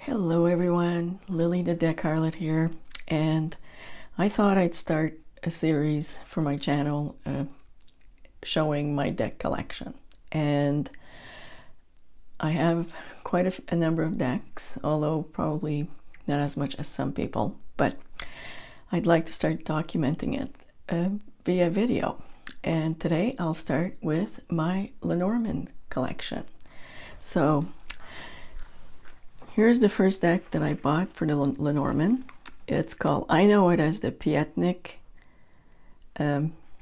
Hello everyone, Lily the Deck Harlot here, and I thought I'd start a series for my channel showing my deck collection. And I have quite a number of decks, although probably not as much as some people, but I'd like to start documenting it via video. And today I'll start with my Lenormand collection. So here's the first deck that I bought for the Lenormand. It's called, I know it as the PIAT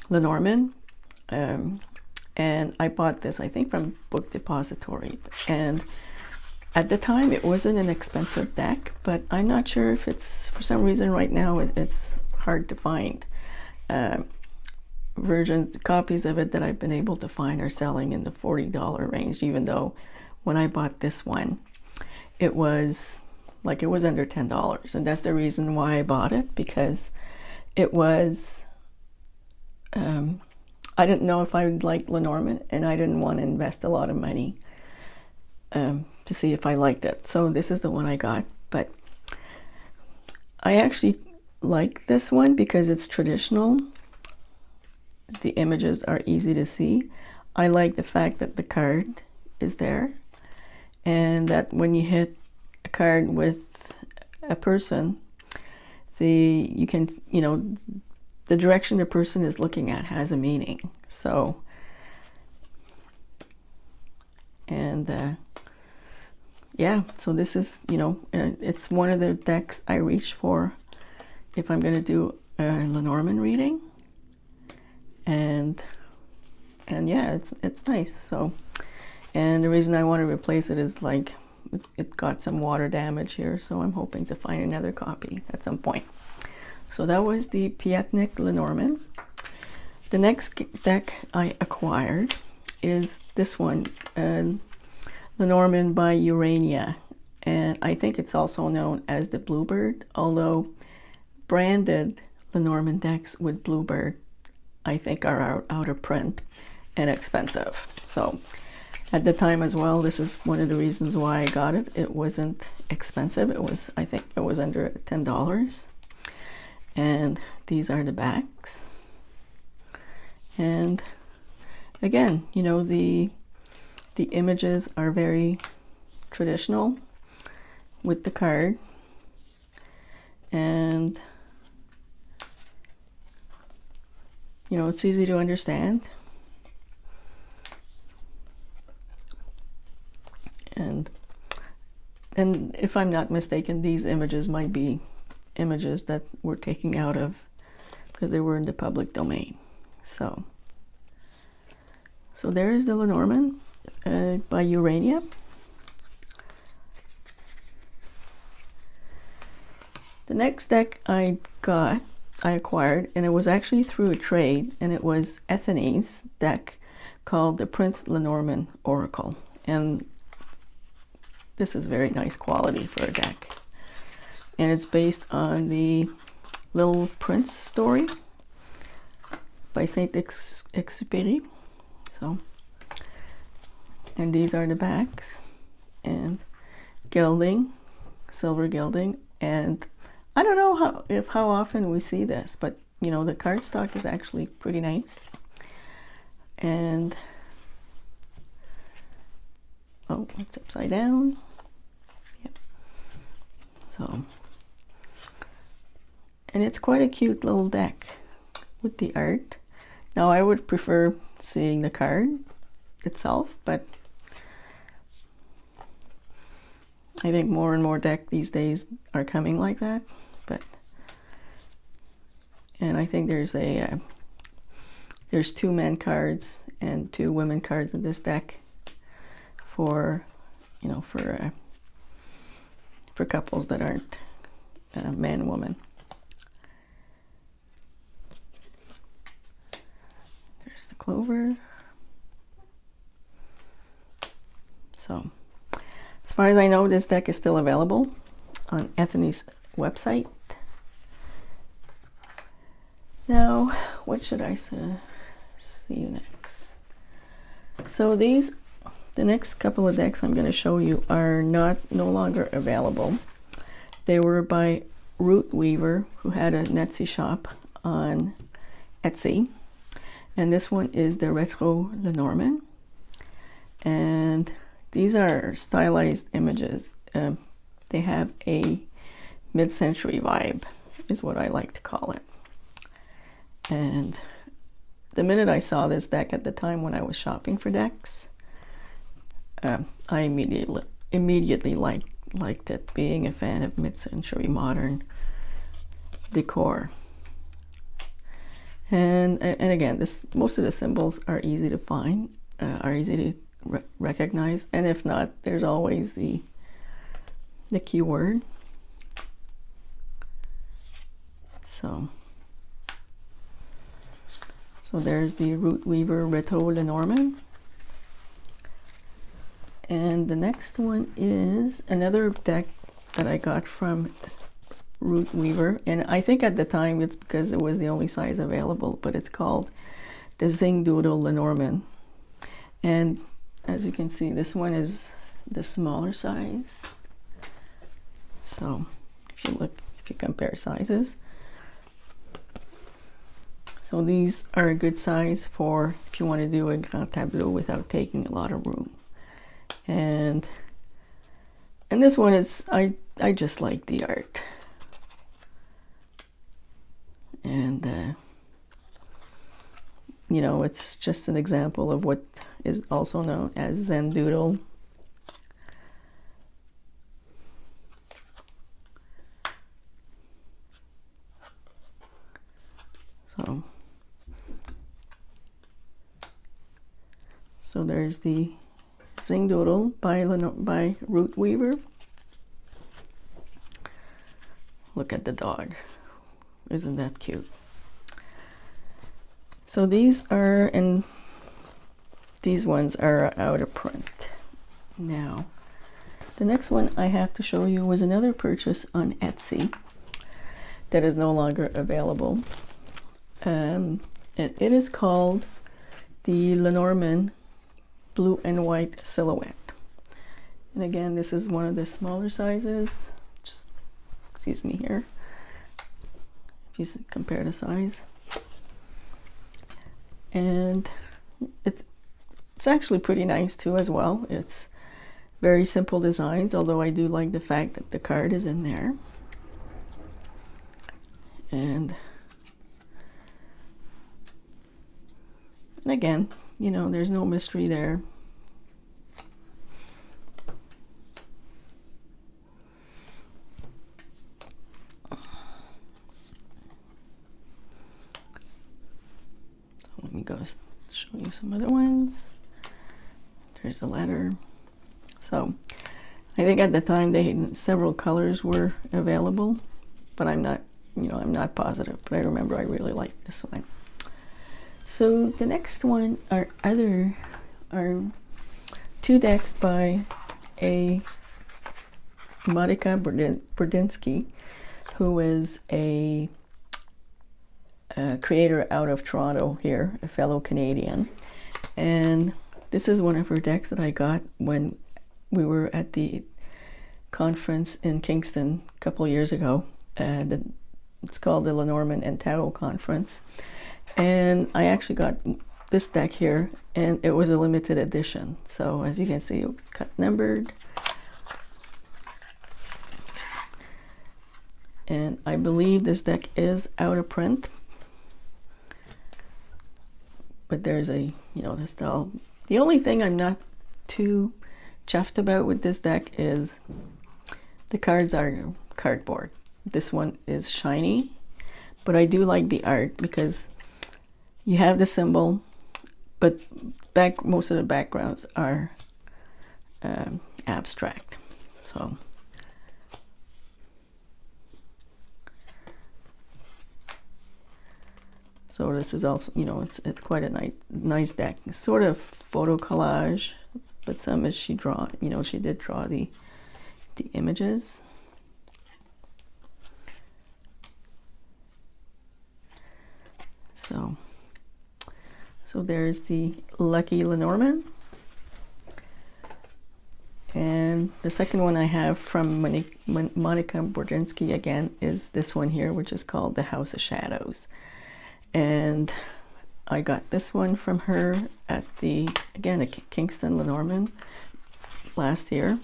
Lenormand. And I bought this, I think, from Book Depository. And at the time, it wasn't an expensive deck, but I'm not sure if it's, for some reason right now, it's hard to find. Copies of it that I've been able to find are selling in the $40 range, even though when I bought this one, it was under $10, and that's the reason why I bought it, because it was I didn't know if I would like Lenormand, and I didn't want to invest a lot of money to see if I liked it. So this is the one I got, but I actually like this one because it's traditional. The images are easy to see. I like the fact that the card is there, and that when you hit a card with a person, the direction the person is looking at has a meaning. So, and yeah, so this is, it's one of the decks I reach for if I'm going to do a Lenormand reading, and yeah, it's nice. So, and the reason I want to replace it is like it got some water damage here, so I'm hoping to find another copy at some point. So that was the PIAT Lenormand. The next deck I acquired is this one, Lenormand by Urania, and I think it's also known as the Bluebird, although branded Lenormand decks with Bluebird I think are out of print and expensive. So at the time as well, this is one of the reasons why I got it. It wasn't expensive. It was, I think it was under $10. And these are the backs. And again, the images are very traditional with the card. And it's easy to understand. And if I'm not mistaken, these images might be images that were taken out of, because they were in the public domain. So there's the Lenormand by Urania. The next deck I acquired, and it was actually through a trade, and it was Ethony's deck called the Prince Lenormand Oracle. And this is very nice quality for a deck. And it's based on the Little Prince story by Saint-Exupéry. So, and these are the backs, and gilding, silver gilding, and I don't know how often we see this, but the cardstock is actually pretty nice. And oh, it's upside down. Yep. So, and it's quite a cute little deck with the art. Now I would prefer seeing the card itself, but I think more and more decks these days are coming like that. And I think there's two men cards and two women cards in this deck for for couples that aren't man and woman. There's the clover. So as far as I know, this deck is still available on Ethony's website. Now, what should I see you next? So these the next couple of decks I'm going to show you are no longer available. They were by Rootweaver, who had an Etsy shop on Etsy. And this one is the Retro Lenormand. And these are stylized images. They have a mid-century vibe, is what I like to call it. And the minute I saw this deck at the time when I was shopping for decks, I immediately liked it, being a fan of mid-century modern decor. And again, most of the symbols are easy to find, are easy to recognize, and if not, there's always the keyword. So there's the Rootweaver Retro Lenormand. And the next one is another deck that I got from Rootweaver, and I think at the time it's because it was the only size available, but it's called the Zingdoodle Lenormand. And as you can see, this one is the smaller size. So if you compare sizes, so these are a good size for if you want to do a grand tableau without taking a lot of room. And this one is, I just like the art. And you know, it's just an example of what is also known as Zingdoodle. So there's the Zingdoodle by Rootweaver. Look at the dog. Isn't that cute? So these ones are out of print. Now, the next one I have to show you was another purchase on Etsy that is no longer available. And it is called the Lenormand Blue and White Silhouette. And again, this is one of the smaller sizes. Just excuse me here. If you compare the size. And it's actually pretty nice too as well. It's very simple designs, although I do like the fact that the card is in there. And again, you know, there's no mystery there. Let me go show you some other ones. There's the letter. So I think at the time several colors were available, but I'm not positive, but I remember I really liked this one. So the next one are two decks by a Monica Burdinsky, who is a creator out of Toronto here, a fellow Canadian. And this is one of her decks that I got when we were at the conference in Kingston a couple of years ago. It's called the Lenormand and Tarot Conference. And I actually got this deck here, and it was a limited edition. So as you can see, it's cut numbered. And I believe this deck is out of print. But there's the style. The only thing I'm not too chuffed about with this deck is the cards are cardboard. This one is shiny, but I do like the art because you have the symbol, but most of the backgrounds are abstract. So this is also, it's quite a nice deck. It's sort of photo collage, but some as she did draw the images. So there's the Lucky Lenormand. And the second one I have from Monica Bordinsky again is this one here, which is called The House of Shadows. And I got this one from her at again, Kingston Lenormand last year.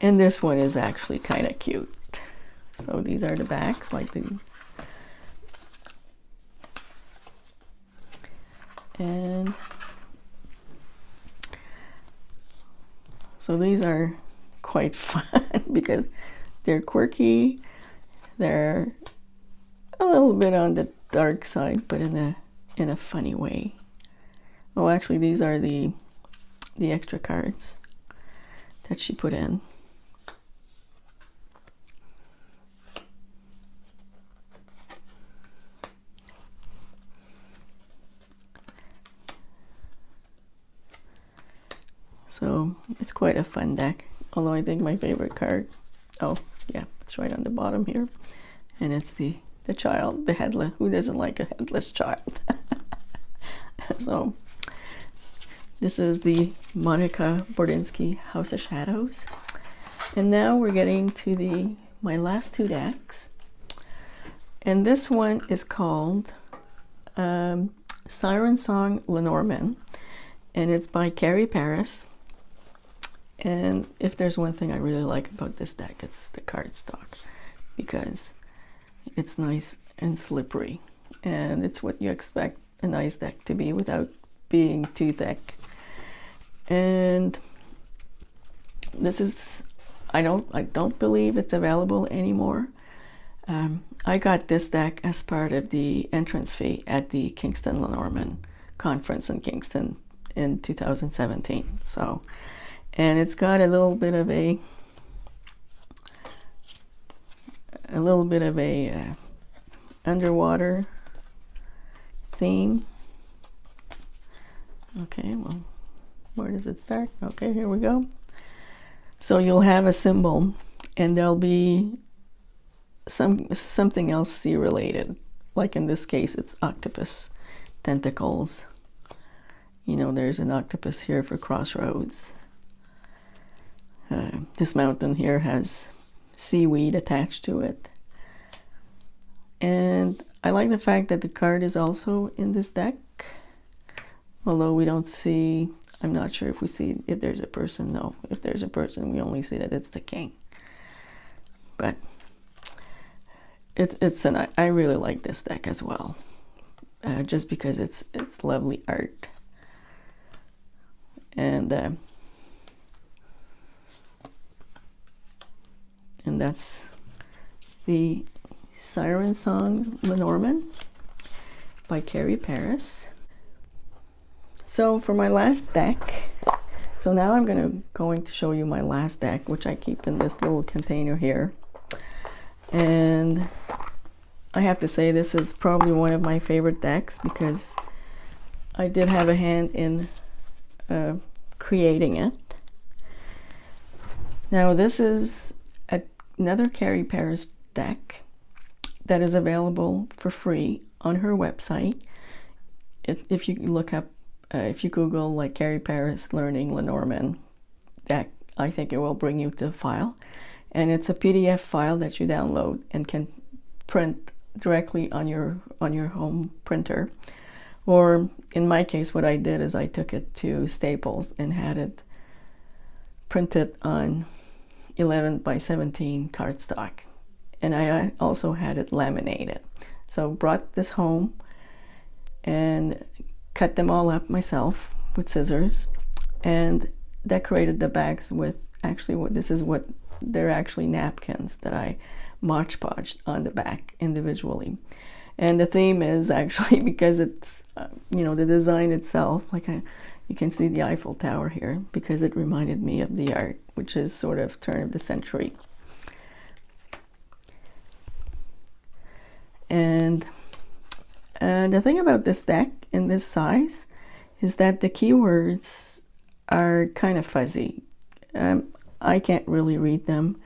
And this one is actually kind of cute. So these are the backs, and so these are quite fun because they're quirky. They're a little bit on the dark side, but in a funny way. Oh, actually, these are the extra cards that she put in. So it's quite a fun deck, although I think my favorite card, oh yeah, it's right on the bottom here, and it's the child, the headless. Who doesn't like a headless child? So this is the Monica Bordinsky House of Shadows, and now we're getting to my last two decks, and this one is called Siren Song Lenormand, and it's by Carrie Paris. And if there's one thing I really like about this deck, it's the cardstock, because it's nice and slippery, and it's what you expect a nice deck to be without being too thick. And this is, I don't believe it's available anymore. I got this deck as part of the entrance fee at the Kingston Lenormand conference in Kingston in 2017. So, and it's got a little bit of a underwater theme. Okay, well, where does it start? Okay, here we go. So you'll have a symbol, and there'll be something else sea related. Like in this case, it's octopus tentacles. You know, there's an octopus here for crossroads. This mountain here has seaweed attached to it. And I like the fact that the card is also in this deck. Although we don't see, I'm not sure if we see if there's a person. No, if there's a person, we only see that it's the king. But I really like this deck as well, just because it's lovely art. And that's the Siren Song Lenormand by Carrie Paris. So for my last deck, so now I'm going to show you my last deck, which I keep in this little container here. And I have to say this is probably one of my favorite decks because I did have a hand in creating it. Now this is another Carrie Paris deck that is available for free on her website. If you look up, if you Google like Carrie Paris Learning Lenormand deck, I think it will bring you to the file. And it's a PDF file that you download and can print directly on your home printer. Or in my case, what I did is I took it to Staples and had it printed on 11 by 17 cardstock, and I also had it laminated. So brought this home and cut them all up myself with scissors and decorated the bags with, actually they're actually napkins that I Mod Podged on the back individually. And the theme is actually, because it's the design itself, you can see the Eiffel Tower here, because it reminded me of the art, which is sort of turn of the century. And the thing about this deck in this size is that the keywords are kind of fuzzy. I can't really read them,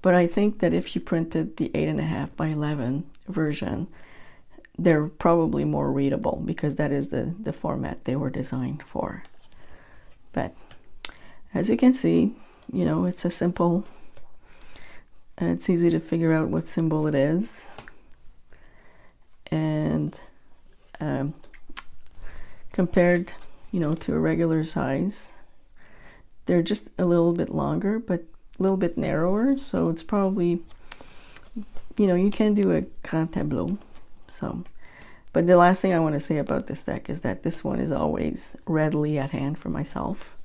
but I think that if you printed the 8.5 by 11 version, they're probably more readable, because that is the format they were designed for. But as you can see, you know, it's a simple, it's easy to figure out what symbol it is. And compared, you know, to a regular size, they're just a little bit longer, but a little bit narrower. So it's probably, you know, you can do a grand tableau. So, but the last thing I want to say about this deck is that this one is always readily at hand for myself.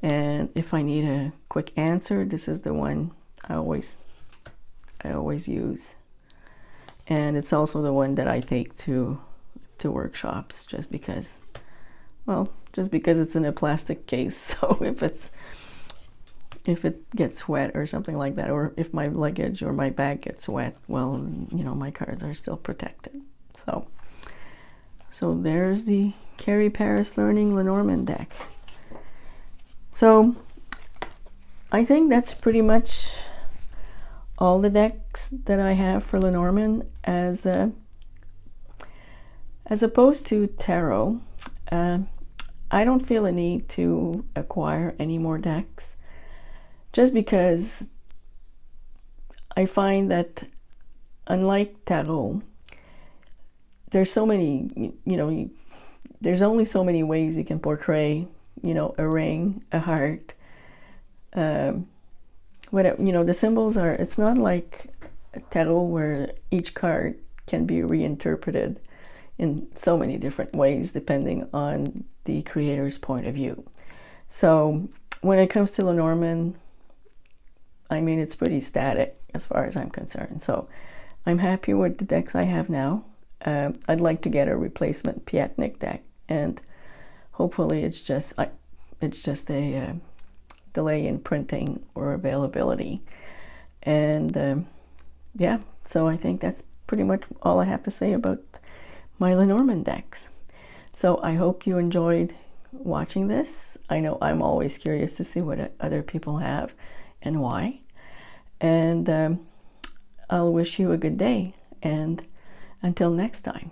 And if I need a quick answer, this is the one I always use. And it's also the one that I take to workshops, just because, well, just because it's in a plastic case. So if it gets wet or something like that, or if my luggage or my bag gets wet, well, you know, my cards are still protected. So there's the Carrie Paris Learning Lenormand deck. So I think that's pretty much all the decks that I have for Lenormand. As opposed to tarot, I don't feel a need to acquire any more decks, just because I find that, unlike tarot, there's so many, you know, there's only so many ways you can portray, you know, a ring, a heart, whatever, you know, the symbols are, it's not like tarot where each card can be reinterpreted in so many different ways depending on the creator's point of view. So when it comes to Lenormand, I mean, it's pretty static as far as I'm concerned. So I'm happy with the decks I have now. I'd like to get a replacement PIAT deck, and hopefully it's just a delay in printing or availability. And yeah, so I think that's pretty much all I have to say about my Lenormand decks. So I hope you enjoyed watching this. I know I'm always curious to see what other people have and why. And I'll wish you a good day, and until next time.